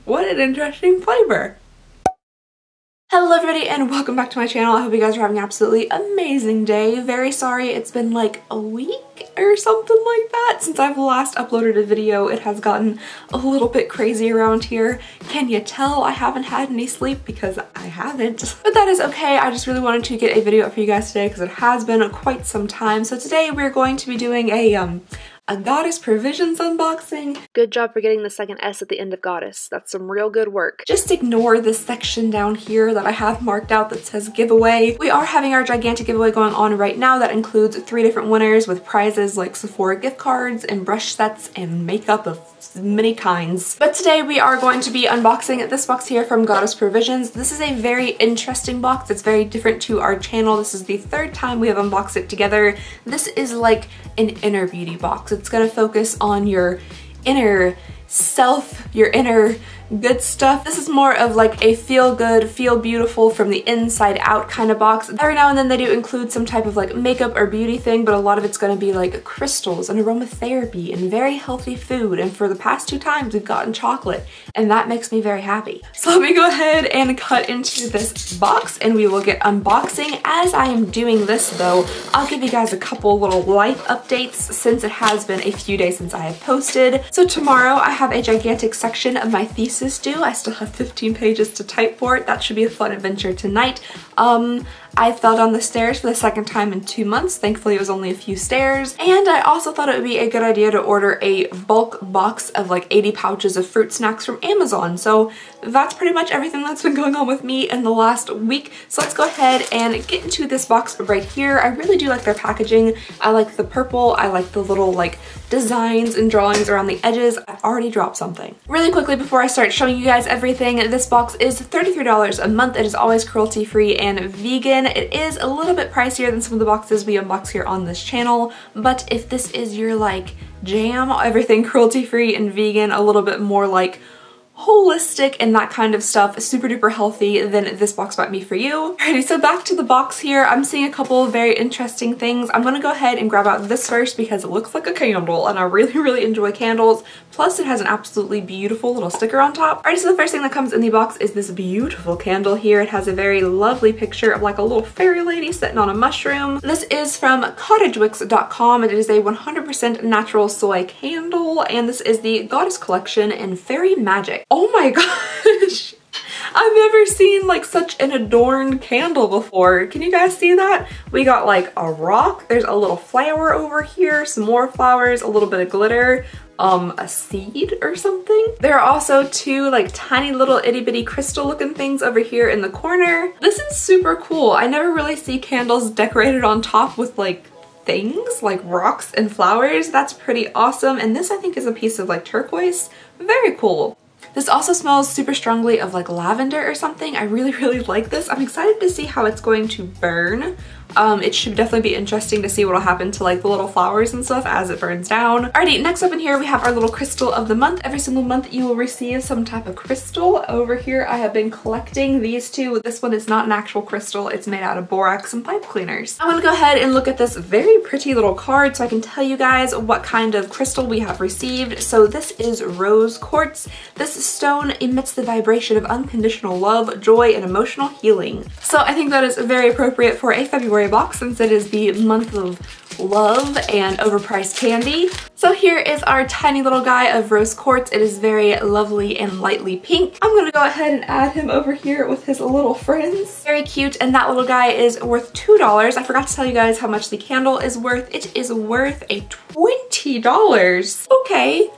What an interesting flavor. Hello everybody and welcome back to my channel. I hope you guys are having an absolutely amazing day. Very sorry it's been like a week or something like that since I've last uploaded a video. It has gotten a little bit crazy around here. Can you tell I haven't had any sleep? Because I haven't. But that is okay. I just really wanted to get a video up for you guys today because it has been quite some time. So today we're going to be doing a Goddess Provisions unboxing. Good job for getting the second S at the end of Goddess. That's some real good work. Just ignore this section down here that I have marked out that says giveaway. We are having our gigantic giveaway going on right now that includes 3 different winners with prizes like Sephora gift cards and brush sets and makeup of many kinds. But today we are going to be unboxing this box here from Goddess Provisions. This is a very interesting box. It's very different to our channel. This is the 3rd time we have unboxed it together. This is like an inner beauty box. It's gonna focus on your inner self, your inner good stuff. This is more of like a feel good, feel beautiful from the inside out kind of box. Every now and then they do include some type of like makeup or beauty thing, but a lot of it's going to be like crystals and aromatherapy and very healthy food. And for the past 2 times we've gotten chocolate and that makes me very happy. So let me go ahead and cut into this box and we will get unboxing. As I am doing this though, I'll give you guys a couple little life updates since it has been a few days since I have posted. So tomorrow I have a gigantic section of my thesis due. I still have 15 pages to type for it. That should be a fun adventure tonight. I fell down the stairs for the 2nd time in 2 months. Thankfully it was only a few stairs. And I also thought it would be a good idea to order a bulk box of like 80 pouches of fruit snacks from Amazon. So that's pretty much everything that's been going on with me in the last week. So let's go ahead and get into this box right here. I really do like their packaging. I like the purple. I like the little like designs and drawings around the edges. I've already dropped something. Really quickly before I start showing you guys everything, this box is $33 a month. It is always cruelty free and vegan. It is a little bit pricier than some of the boxes we unbox here on this channel, but if this is your like jam, everything cruelty free and vegan, a little bit more like holistic and that kind of stuff, super duper healthy, then this box might be for you. Alrighty, so back to the box here. I'm seeing a couple of very interesting things. I'm gonna go ahead and grab out this first because it looks like a candle and I really enjoy candles. Plus it has an absolutely beautiful little sticker on top. Alright, so the first thing that comes in the box is this beautiful candle here. It has a very lovely picture of like a little fairy lady sitting on a mushroom. This is from cottagewicks.com. It is a 100% natural soy candle and this is the Goddess Collection in Fairy Magic. Oh my gosh! I've never seen like such an adorned candle before. Can you guys see that? We got like a rock, there's a little flower over here, some more flowers, a little bit of glitter, a seed or something. There are also 2 like tiny little itty bitty crystal looking things over here in the corner. This is super cool. I never really see candles decorated on top with like things like rocks and flowers. That's pretty awesome. And this I think is a piece of like turquoise. Very cool. This also smells super strongly of like lavender or something. I really like this. I'm excited to see how it's going to burn. It should definitely be interesting to see what will happen to like the little flowers and stuff as it burns down. Alrighty, next up in here we have our little crystal of the month. Every single month you will receive some type of crystal. Over here I have been collecting these 2. This one is not an actual crystal. It's made out of borax and pipe cleaners. I'm gonna go ahead and look at this very pretty little card so I can tell you guys what kind of crystal we have received. So this is rose quartz. This stone emits the vibration of unconditional love, joy, and emotional healing. So I think that is very appropriate for a February box since it is the month of love and overpriced candy. So here is our tiny little guy of rose quartz. It is very lovely and lightly pink. I'm gonna go ahead and add him over here with his little friends. Very cute, and that little guy is worth $2. I forgot to tell you guys how much the candle is worth. It is worth a $20. Okay.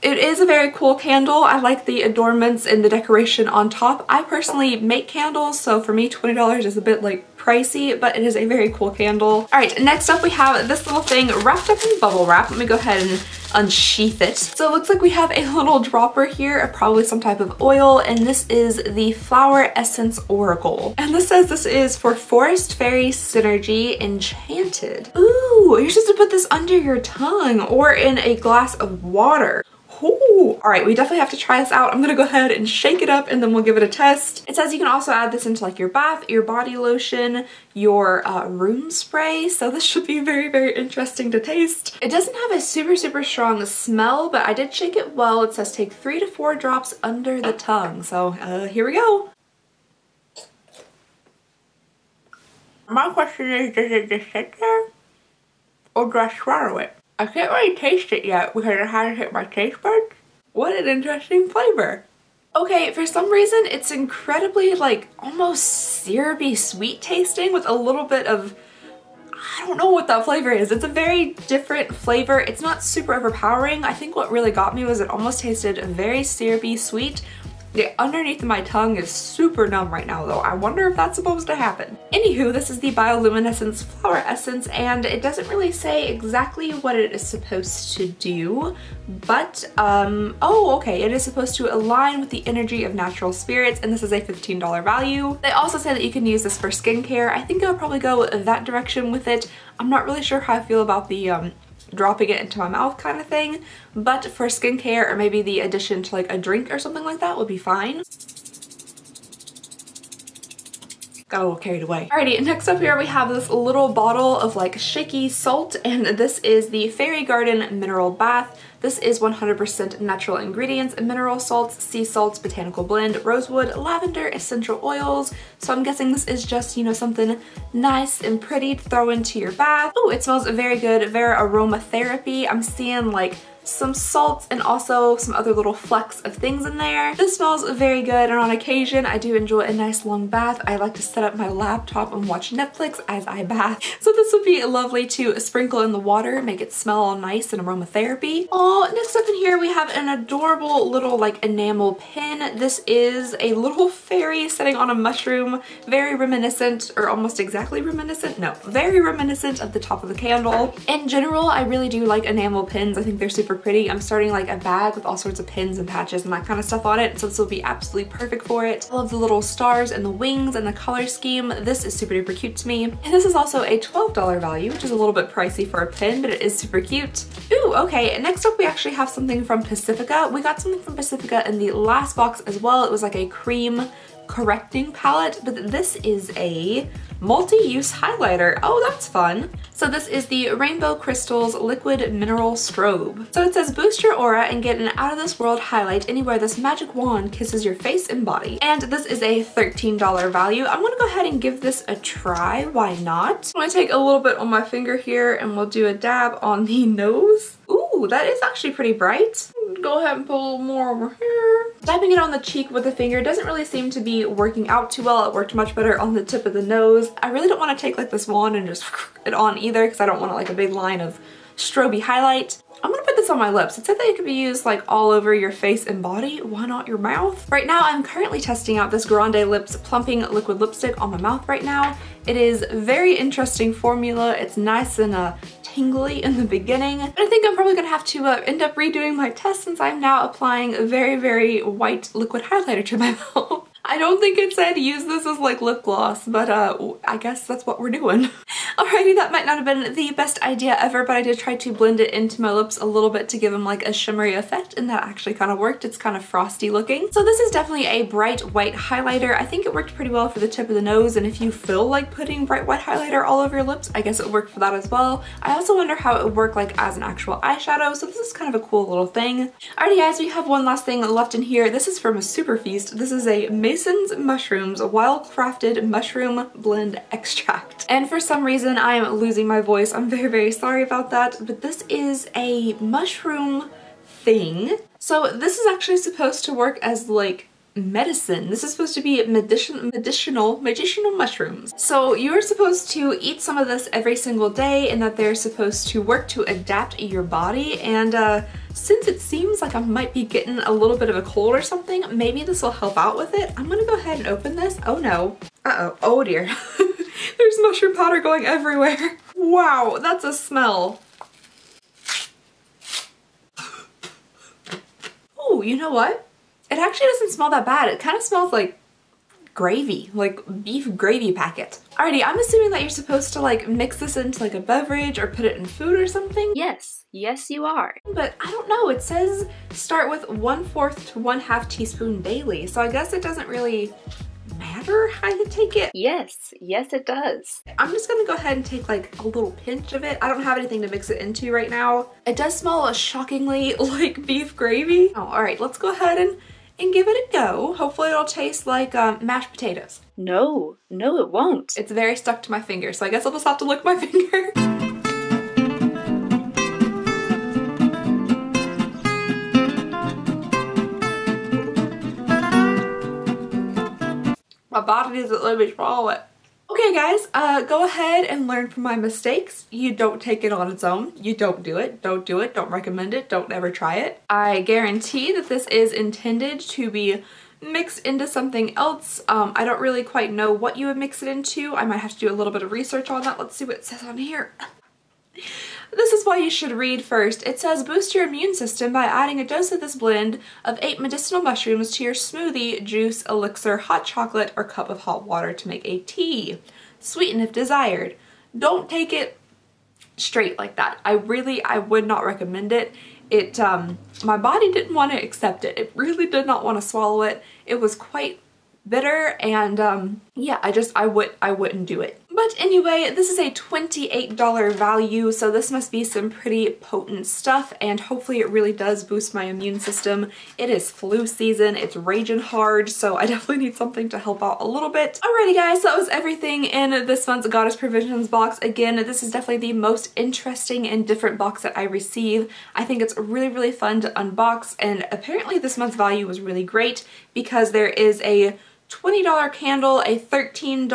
It is a very cool candle. I like the adornments and the decoration on top. I personally make candles, so for me $20 is a bit like pricey, but it is a very cool candle. Alright, next up we have this little thing wrapped up in bubble wrap. Let me go ahead and unsheath it. So it looks like we have a little dropper here, probably some type of oil, and this is the Flower Essence Oracle. And this says this is for Forest Fairy Synergy Enchanted. Ooh, you're supposed to put this under your tongue or in a glass of water. Ooh. Ooh, all right, we definitely have to try this out. I'm gonna go ahead and shake it up and then we'll give it a test. It says you can also add this into like your bath, your body lotion, your room spray. So this should be very, very interesting to taste. It doesn't have a super, super strong smell, but I did shake it well. It says take 3 to 4 drops under the tongue. So here we go. My question is, does it just sit there or do I swallow it? I can't really taste it yet because it hasn't hit my taste buds. What an interesting flavor. Okay, for some reason it's incredibly like almost syrupy sweet tasting with a little bit of, I don't know what that flavor is. It's a very different flavor. It's not super overpowering. I think what really got me was it almost tasted very syrupy sweet. The underneath of my tongue is super numb right now though. I wonder if that's supposed to happen. Anywho, this is the Bioluminescence Flower Essence and it doesn't really say exactly what it is supposed to do, but oh okay, it is supposed to align with the energy of natural spirits and this is a $15 value. They also say that you can use this for skincare. I think I would probably go that direction with it. I'm not really sure how I feel about the dropping it into my mouth kind of thing, but for skincare or maybe the addition to like a drink or something like that would be fine. Got a little carried away. Alrighty, next up here we have this little bottle of like shaky salt and this is the Fairy Garden Mineral Bath. This is 100% natural ingredients, mineral salts, sea salts, botanical blend, rosewood, lavender, essential oils. So I'm guessing this is just, you know, something nice and pretty to throw into your bath. Oh, it smells very good, very aromatherapy. I'm seeing like some salts and also some other little flecks of things in there. This smells very good and on occasion I do enjoy a nice long bath. I like to set up my laptop and watch Netflix as I bath. So this would be lovely to sprinkle in the water, make it smell all nice and aromatherapy. Oh, next up in here we have an adorable little like enamel pin. This is a little fairy sitting on a mushroom, very reminiscent or almost exactly reminiscent, no, very reminiscent of the top of the candle. In general, I really do like enamel pins. I think they're super pretty. I'm starting like a bag with all sorts of pins and patches and that kind of stuff on it, so this will be absolutely perfect for it. I love the little stars and the wings and the color scheme. This is super duper cute to me. And this is also a $12 value, which is a little bit pricey for a pin, but it is super cute. Ooh, okay, next up we actually have something from Pacifica. We got something from Pacifica in the last box as well. It was like a cream correcting palette, but this is a multi-use highlighter. Oh, that's fun. So this is the Rainbow Crystals Liquid Mineral Strobe. So it says boost your aura and get an out of this world highlight anywhere this magic wand kisses your face and body. And this is a $13 value. I'm gonna go ahead and give this a try. Why not? I'm gonna take a little bit on my finger here and we'll do a dab on the nose. Ooh, that is actually pretty bright. Go ahead and put a little more over here. Dabbing it on the cheek with a finger doesn't really seem to be working out too well. It worked much better on the tip of the nose. I really don't want to take like this wand and just it on either because I don't want like a big line of stroby highlight. I'm gonna put this on my lips. It said that it could be used like all over your face and body. Why not your mouth? Right now I'm currently testing out this GrandeLIPS plumping liquid lipstick on my mouth right now. It is very interesting formula. It's nice and tingly in the beginning. But I think I'm probably gonna have to end up redoing my test since I'm now applying a very, very white liquid highlighter to my mouth. I don't think it said use this as like lip gloss, but I guess that's what we're doing. Alrighty, that might not have been the best idea ever, but I did try to blend it into my lips a little bit to give them like a shimmery effect, and that actually kind of worked. It's kind of frosty looking. So this is definitely a bright white highlighter. I think it worked pretty well for the tip of the nose, and if you feel like putting bright white highlighter all over your lips, I guess it worked for that as well. I also wonder how it would work like as an actual eyeshadow, so this is kind of a cool little thing. Alrighty guys, we have one last thing left in here. This is from a Super Feast. This is a Mason's Mushrooms Wild Crafted Mushroom Blend Extract. And for some reason I am losing my voice. I'm very, very sorry about that, but this is a mushroom thing. So this is actually supposed to work as like medicine. This is supposed to be medicinal mushrooms. So you're supposed to eat some of this every single day and that they're supposed to work to adapt your body, and since it seems like I might be getting a little bit of a cold or something, maybe this will help out with it. I'm gonna go ahead and open this. Oh no. Uh-oh. Oh dear. There's mushroom powder going everywhere. Wow, that's a smell. Oh, you know what? It actually doesn't smell that bad. It kind of smells like gravy, like beef gravy packet. Alrighty, I'm assuming that you're supposed to like mix this into like a beverage or put it in food or something. Yes, yes you are. But I don't know, it says start with 1/4 to 1/2 teaspoon daily. So I guess it doesn't really matter how you take it. Yes, yes it does. I'm just gonna go ahead and take like a little pinch of it. I don't have anything to mix it into right now. It does smell shockingly like beef gravy. Oh, alright, let's go ahead and give it a go. Hopefully it'll taste like mashed potatoes. No, no it won't. It's very stuck to my finger, so I guess I'll just have to lick my finger. My body doesn't let me swallow it. Okay guys, go ahead and learn from my mistakes. You don't take it on its own. You don't do it. Don't do it. Don't recommend it. Don't ever try it. I guarantee that this is intended to be mixed into something else. I don't really quite know what you would mix it into. I might have to do a little bit of research on that. Let's see what it says on here. This is why you should read first. It says boost your immune system by adding a dose of this blend of 8 medicinal mushrooms to your smoothie, juice, elixir, hot chocolate, or cup of hot water to make a tea. Sweeten if desired. Don't take it straight like that. I would not recommend it. My body didn't want to accept it. It really did not want to swallow it. It was quite bitter and yeah, I wouldn't do it. But anyway, this is a $28 value, so this must be some pretty potent stuff, and hopefully it really does boost my immune system. It is flu season, it's raging hard, so I definitely need something to help out a little bit. Alrighty guys, so that was everything in this month's Goddess Provisions box. Again, this is definitely the most interesting and different box that I receive. I think it's really, really fun to unbox, and apparently this month's value was really great because there is a $20 candle, a $13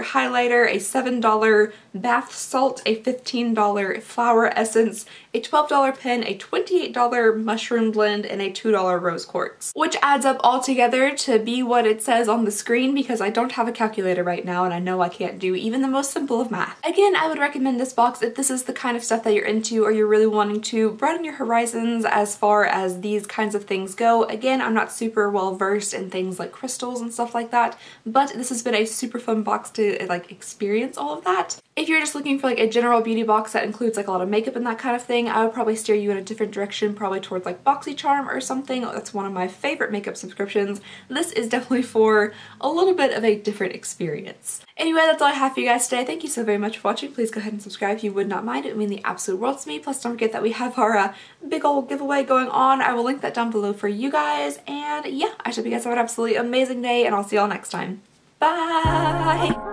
highlighter, a $7 bath salt, a $15 flower essence, a $12 pen, a $28 mushroom blend, and a $2 rose quartz. Which adds up all together to be what it says on the screen because I don't have a calculator right now and I know I can't do even the most simple of math. Again, I would recommend this box if this is the kind of stuff that you're into or you're really wanting to broaden your horizons as far as these kinds of things go. Again, I'm not super well versed in things like crystals and stuff like that, but this has been a super fun box to like experience all of that. If you're just looking for like a general beauty box that includes like a lot of makeup and that kind of thing, I would probably steer you in a different direction, probably towards like BoxyCharm or something. That's one of my favorite makeup subscriptions. This is definitely for a little bit of a different experience. Anyway, that's all I have for you guys today. Thank you so very much for watching. Please go ahead and subscribe if you would not mind. It would mean the absolute world to me. Plus don't forget that we have our big old giveaway going on. I will link that down below for you guys. And yeah, I hope you guys have an absolutely amazing day and I'll see y'all next time. Bye!